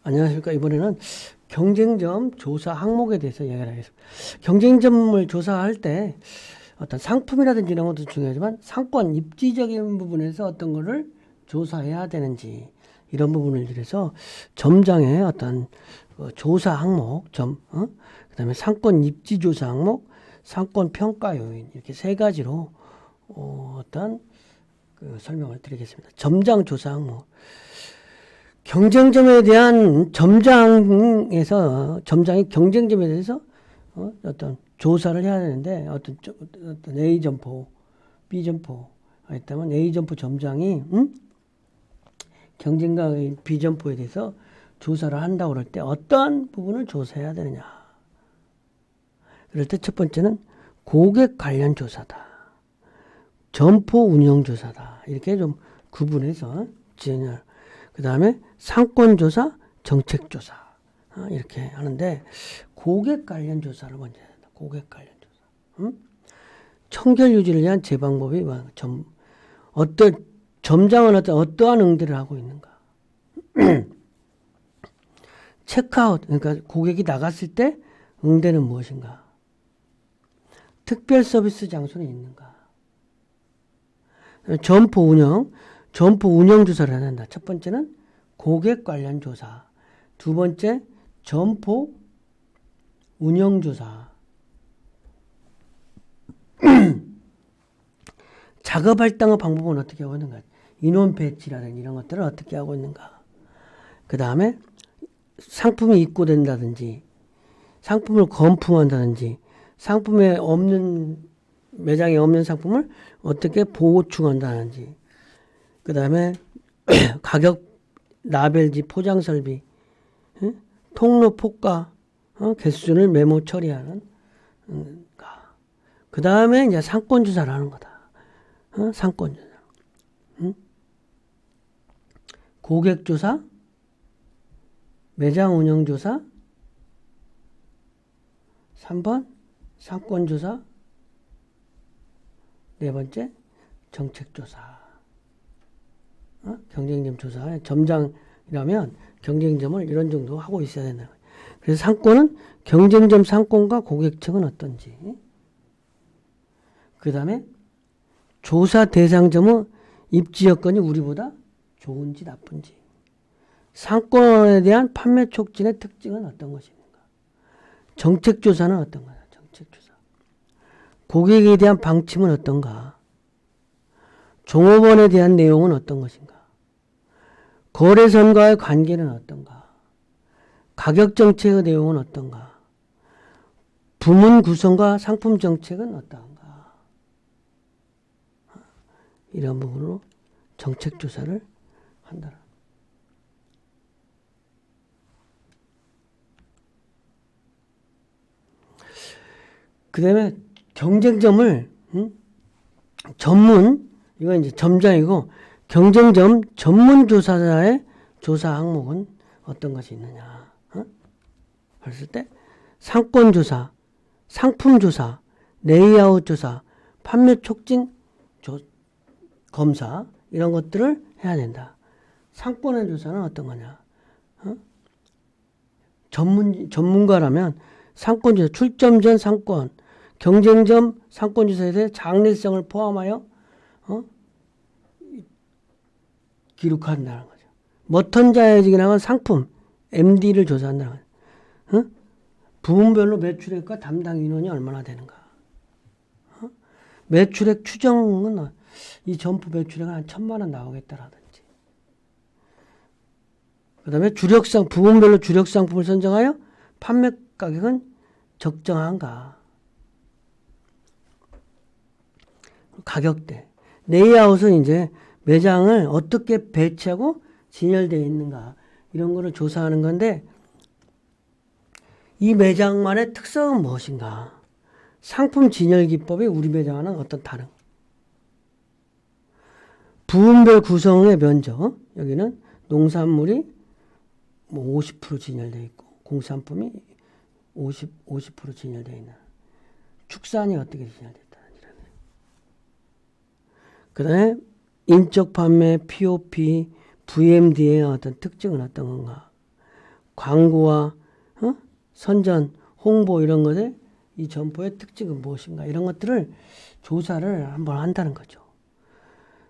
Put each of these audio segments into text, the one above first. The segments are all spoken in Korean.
안녕하십니까. 이번에는 경쟁점 조사 항목에 대해서 이야기를 하겠습니다. 경쟁점을 조사할 때 어떤 상품이라든지 이런 것도 중요하지만 상권 입지적인 부분에서 어떤 거를 조사해야 되는지 이런 부분을 위해서 점장의 어떤 조사 항목, 그다음에 상권 입지 조사 항목, 상권 평가 요인 이렇게 세 가지로 어떤 설명을 드리겠습니다. 점장 조사 항목. 경쟁점에 대한 점장이 경쟁점에 대해서 어떤 조사를 해야 되는데 어떤 A 점포, B 점포가 있다면 A 점포 점장이 경쟁가의 B 점포에 대해서 조사를 한다고 그럴 때 어떠한 부분을 조사해야 되느냐. 그럴 때 첫 번째는 고객 관련 조사다. 점포 운영 조사다. 이렇게 좀 구분해서 진행을. 그 다음에 상권조사, 정책조사 이렇게 하는데 고객 관련 조사를 먼저 해야 된다. 고객 관련 조사. 청결 유지를 위한 제방법이 점장은 어떠한 응대를 하고 있는가. 체크아웃, 그러니까 고객이 나갔을 때 응대는 무엇인가. 특별 서비스 장소는 있는가. 점포 운영 조사를 해야 된다. 첫 번째는 고객 관련 조사. 두 번째, 점포 운영 조사. 작업 할당의 방법은 어떻게 하고 있는가? 인원 배치라든지 이런 것들을 어떻게 하고 있는가? 그 다음에 상품이 입고된다든지, 상품을 검품한다든지, 매장에 없는 상품을 어떻게 보충한다든지, 그 다음에 가격 라벨지 포장 설비, 통로 포가, 개수준을 메모 처리하는, 그 다음에 이제 상권 조사를 하는 거다. 상권 조사. 고객 조사, 매장 운영 조사, 3번 상권 조사, 네 번째 정책 조사. 경쟁점 조사. 점장이라면 경쟁점을 이런 정도 하고 있어야 된다. 그래서 상권은 경쟁점 상권과 고객층은 어떤지. 그 다음에 조사 대상점의 입지 여건이 우리보다 좋은지 나쁜지. 상권에 대한 판매 촉진의 특징은 어떤 것인가. 정책 조사는 어떤 거야. 정책 조사. 고객에 대한 방침은 어떤가. 종업원에 대한 내용은 어떤 것인가. 거래선과의 관계는 어떤가? 가격 정책의 내용은 어떤가? 부문 구성과 상품 정책은 어떠한가? 이런 부분으로 정책 조사를 한다. 그 다음에 경쟁점을 이건 이제 점장이고 경쟁점 전문 조사자의 조사 항목은 어떤 것이 있느냐. 그랬을 때 상권 조사, 상품 조사, 레이아웃 조사, 판매 촉진 검사 이런 것들을 해야 된다. 상권의 조사는 어떤 거냐. 전문가라면 상권 조사, 출점 전 상권, 경쟁점 상권 조사에 대해 장래성을 포함하여 기록한다는 거죠. 머턴자이징이 나간 상품, MD를 조사한다는 거죠. 부문별로 매출액과 담당 인원이 얼마나 되는가. 매출액 추정은 이 점포 매출액은 한 1,000만 원 나오겠다라든지. 그 다음에 부문별로 주력 상품을 선정하여 판매 가격은 적정한가. 가격대. 레이아웃은 이제 매장을 어떻게 배치하고 진열되어 있는가 이런 거를 조사하는 건데 이 매장만의 특성은 무엇인가. 상품 진열 기법이 우리 매장과는 어떤 다른. 부문별 구성의 면적. 여기는 농산물이 50% 진열되어 있고 공산품이 50% 진열되어 있는. 축산이 어떻게 진열됐다. 그 다음에 인적 판매, POP, VMD의 어떤 특징은 어떤 건가? 광고와 선전, 홍보 이런 것에 이 점포의 특징은 무엇인가 이런 것들을 조사를 한번 한다는 거죠.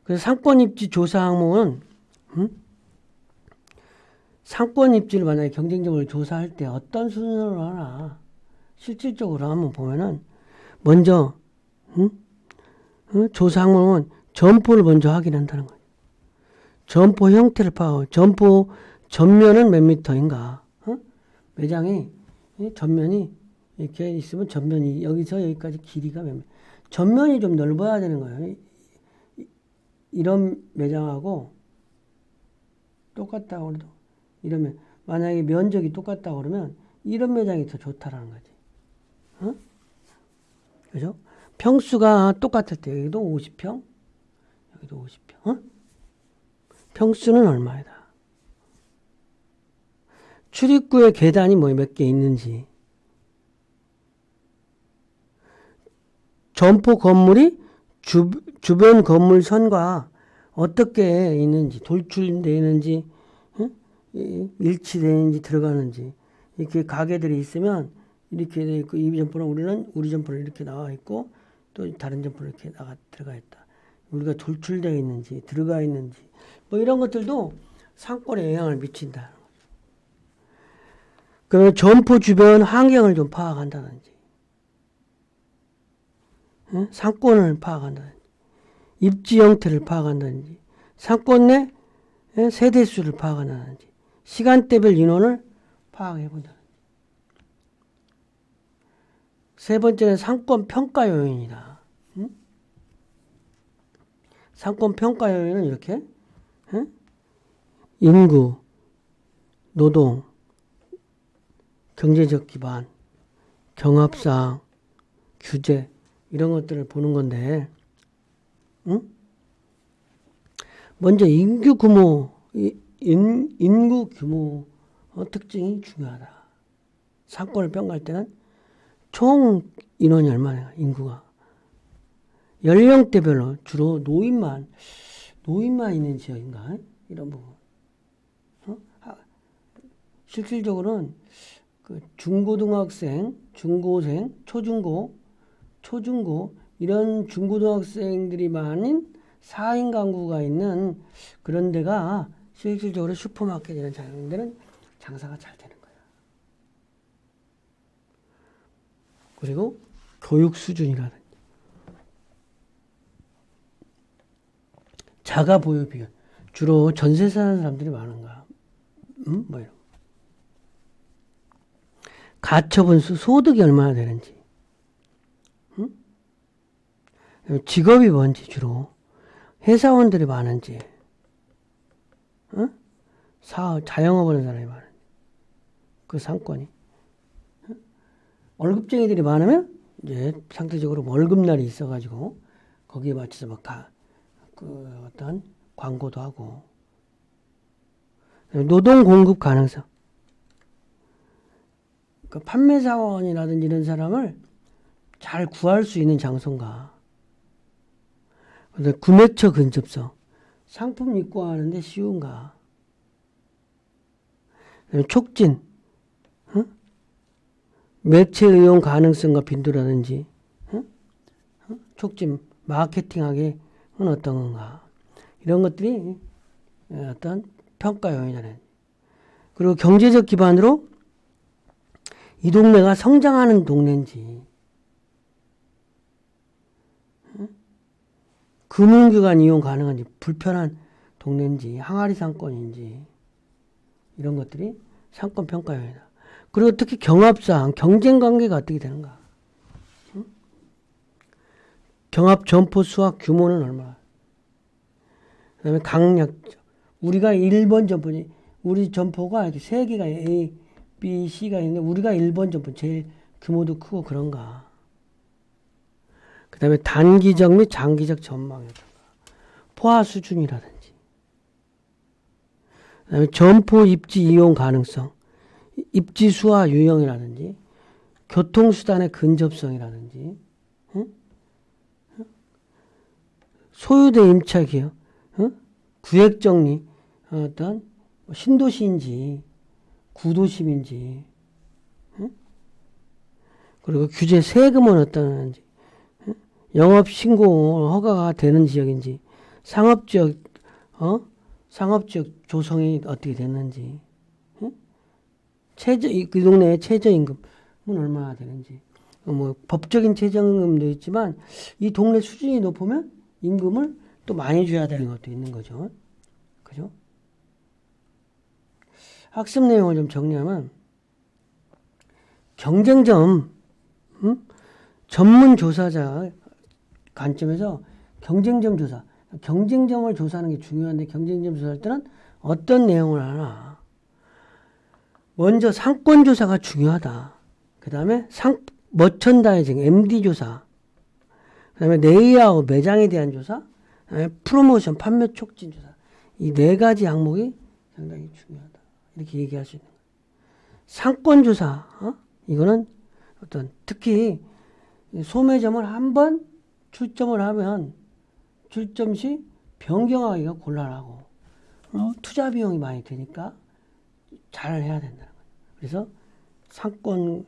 그래서 상권 입지 조사 항목은 상권 입지를 만약에 경쟁점을 조사할 때 어떤 순서로 하나 실질적으로 한번 보면은 먼저 조사 항목은 점포를 먼저 확인한다는 거예요. 점포 형태를 파악하고 점포 전면은 몇 미터인가? 매장이 전면이 이렇게 있으면 전면이 여기서 여기까지 길이가 몇 미터? 전면이 좀 넓어야 되는 거예요. 이런 매장하고 똑같다고 그래도 이러면 만약에 면적이 똑같다고 그러면 이런 매장이 더 좋다라는 거지. 그죠? 평수가 똑같을 때 여기도 50평, 여기도 50평. 평수는 얼마이다. 출입구에 계단이 뭐 몇 개 있는지. 점포 건물이 주변 건물선과 어떻게 있는지, 돌출되는지, 일치되는지, 들어가는지. 이렇게 가게들이 있으면 이렇게 돼 있고, 이 점포는 우리 점포는 이렇게 나와 있고, 또 다른 점포는 이렇게 들어가 있다. 우리가 돌출되어 있는지, 들어가 있는지, 뭐 이런 것들도 상권에 영향을 미친다. 그러면 점포 주변 환경을 좀 파악한다든지, 상권을 파악한다든지, 입지 형태를 파악한다든지, 상권 내 세대수를 파악한다든지, 시간대별 인원을 파악해본다든지. 세 번째는 상권 평가 요인이다. 상권 평가 요인은 이렇게 인구, 노동, 경제적 기반, 경합사항, 규제 이런 것들을 보는 건데 먼저 인구 규모 특징이 중요하다. 상권을 평가할 때는 총 인원이 얼마나 인구가 연령대별로 주로 노인만 있는 지역인가 이런 부분. 실질적으로는 그 중고등학생, 중고생, 초중고 이런 중고등학생들이 많은 4인 가구가 있는 그런 데가 실질적으로 슈퍼마켓이라는 장사들은 장사가 잘 되는 거야. 그리고 교육 수준이라든지 자가 보유 비율 주로 전세 사는 사람들이 많은가? 뭐 이런. 가처분 수 소득이 얼마나 되는지, 직업이 뭔지 주로 회사원들이 많은지, 자영업 하는 사람이 많은지, 그 상권이 월급쟁이들이 많으면 이제 상대적으로 월급날이 있어가지고 거기에 맞춰서 막 어떤 광고도 하고 노동 공급 가능성. 그 판매사원이라든지 이런 사람을 잘 구할 수 있는 장소인가. 구매처 근접성. 상품 입고하는데 쉬운가. 촉진. 매체 이용 가능성과 빈도라든지 촉진 마케팅하기는 어떤 건가. 이런 것들이 어떤 평가 요인이잖아요. 그리고 경제적 기반으로 이 동네가 성장하는 동네인지, 금융기관 이용 가능한지, 불편한 동네인지, 항아리 상권인지, 이런 것들이 상권 평가 요인이다. 그리고 특히 경합사항, 경쟁 관계가 어떻게 되는가. 경합 점포 수와 규모는 얼마. 그 다음에 강력, 우리가 1번 점포니, 우리 점포가 3개가 A, B, C가 있는데 우리가 1번 점포 제일 규모도 크고 그런가. 그 다음에 단기적 및 장기적 전망이라든가 포화 수준이라든지 그 다음에 점포 입지 이용 가능성 입지 수와 유형이라든지 교통수단의 근접성이라든지 소유대 임차 기업 구획정리 어떤 신도시인지 구도심인지, 응? 그리고 규제 세금은 어떠한지, 응? 영업신고 허가가 되는 지역인지, 상업지역, 상업지역 조성이 어떻게 됐는지, 응? 그 동네의 최저임금은 얼마나 되는지, 뭐 법적인 최저임금도 있지만 이 동네 수준이 높으면 임금을 또 많이 줘야 되는 것도 있는 거죠. 그죠? 학습 내용을 좀 정리하면 경쟁점, 전문 조사자 관점에서 경쟁점 조사, 경쟁점을 조사하는 게 중요한데 경쟁점 조사할 때는 어떤 내용을 하나? 먼저 상권 조사가 중요하다. 그 다음에 머천다이징, MD 조사, 그 다음에 레이아웃, 매장에 대한 조사, 그 다음에 프로모션, 판매 촉진 조사. 이 네 가지 항목이 상당히 중요하다. 이렇게 얘기할 수 있는 거예요. 상권 조사, 이거는 어떤 특히 소매점을 한번 출점을 하면 출점 시 변경하기가 곤란하고 투자 비용이 많이 드니까 잘 해야 된다는 거예요. 그래서 상권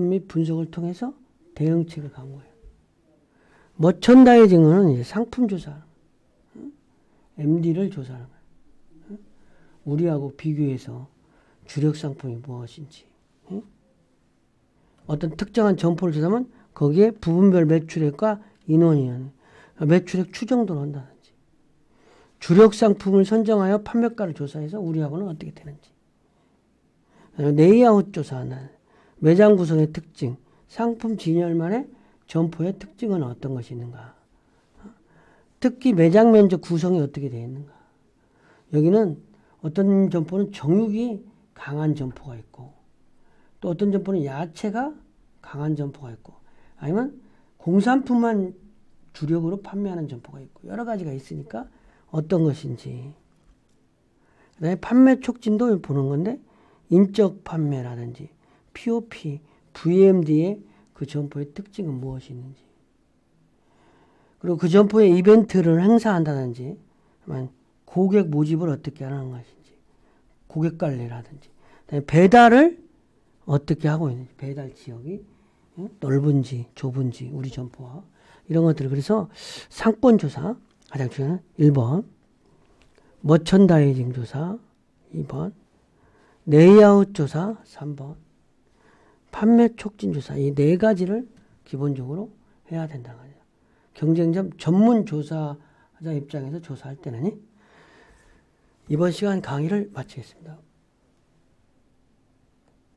및 분석을 통해서 대응책을 강구해요. 머천다이징은 이제 상품 조사하는 거예요. MD를 조사하는 거예요. 우리하고 비교해서 주력 상품이 무엇인지, 어떤 특정한 점포를 조사하면 거기에 부분별 매출액과 인원이나 매출액 추정도를 한다든지, 주력 상품을 선정하여 판매가를 조사해서 우리하고는 어떻게 되는지, 레이아웃 조사하는 매장 구성의 특징, 상품 진열만의 점포의 특징은 어떤 것이 있는가, 특히 매장 면적 구성이 어떻게 되어 있는가. 여기는 어떤 점포는 정육이 강한 점포가 있고 또 어떤 점포는 야채가 강한 점포가 있고 아니면 공산품만 주력으로 판매하는 점포가 있고 여러 가지가 있으니까 어떤 것인지. 그다음에 판매 촉진도 보는 건데 인적 판매라든지 POP, VMD의 그 점포의 특징은 무엇이 있는지, 그리고 그 점포에 이벤트를 행사한다든지 고객 모집을 어떻게 하는 것인지, 고객 관리라든지, 그다음에 배달을 어떻게 하고 있는지, 배달 지역이 넓은지 좁은지 우리 점포와 이런 것들을. 그래서 상권 조사 가장 중요한 1번, 머천다이징 조사 2번, 레이아웃 조사 3번, 판매 촉진 조사, 이 네 가지를 기본적으로 해야 된다는 거죠. 경쟁점 전문 조사자 입장에서 조사할 때는 이번 시간 강의를 마치겠습니다.